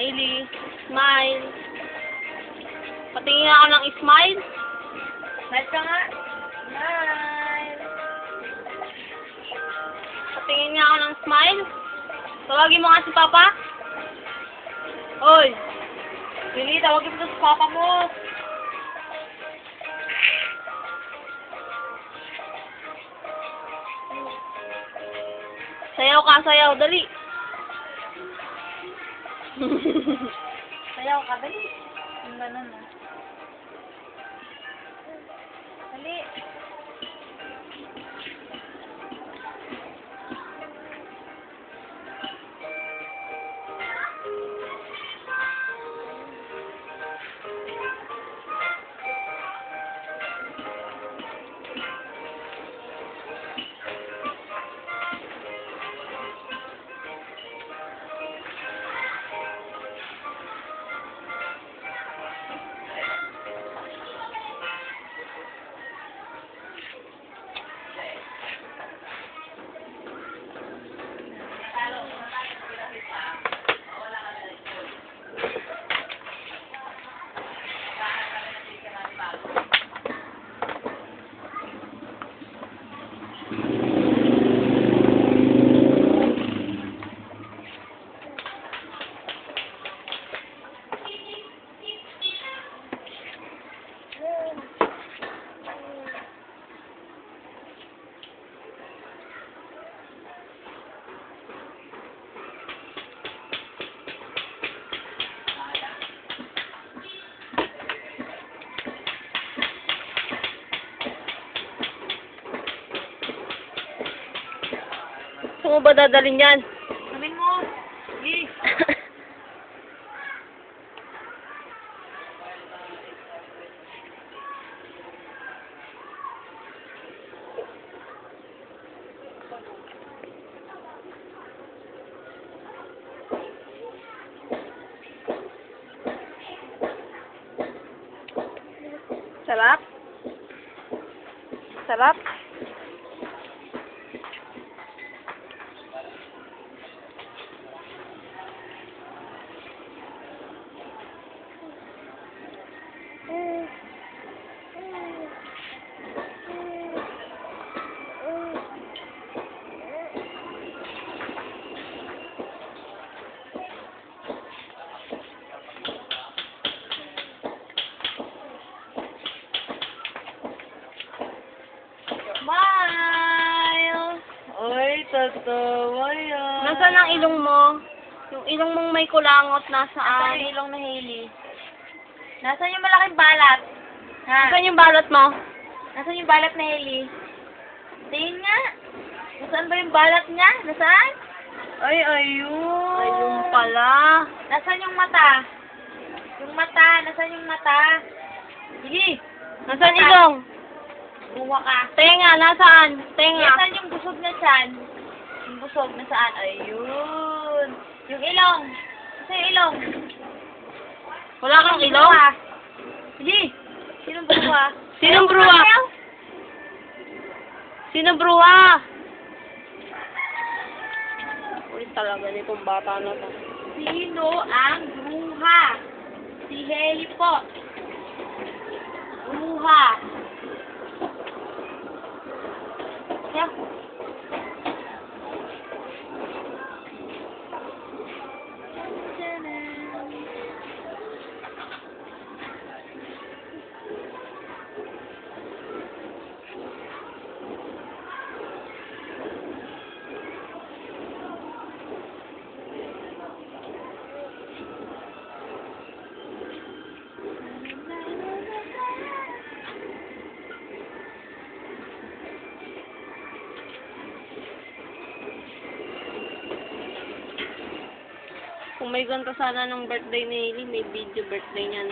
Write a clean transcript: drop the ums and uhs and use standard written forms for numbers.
Hailey, smile. Patingin nga ako ng smile. Smile ka nga. Smile. Patingin nga ako ng smile. Tawagin mo nga si Papa. Oy. Lili, tawagin mo sa papa mo. Sayaw ka, sayaw. Dali. Sayaw ka, dali. Yung ganun na. Dali. Saan mo ba dadalhin yan? Sabihin mo. Lili. Sarap? Sarap? Smile. Oy, tatawa yan. Nasaan ang ilong mo? Yung ilong mong may kulangot, Nasaan nasaan? yung ilong na Hailey? Nasaan yung malaking balat? Ha? Nasaan yung balat mo? Nasaan yung balat na Hailey? Tingin nga. Nasaan ba yung balat niya? Nasaan? Ay, ayun. Ayun pala. Nasaan yung mata? Yung mata. Nasaan yung mata? Sige. Nasaan ilong? Buwa ka. Tenga, nasaan? Tenga. Nasaan yung busog na tiyan? Yung busog, nasaan? Ayun. Yung ilong. Nasaan yung ilong? Wala kang ilong? Sige. Sinong bruha? Sinong bruha? Sinong bruha? Ulit talaga nitong bata na to. Sino ang bruha? Si Hailey po. Bruha. Yeah. Kung may ganito sana ng birthday ni Hailey, may video birthday niyan.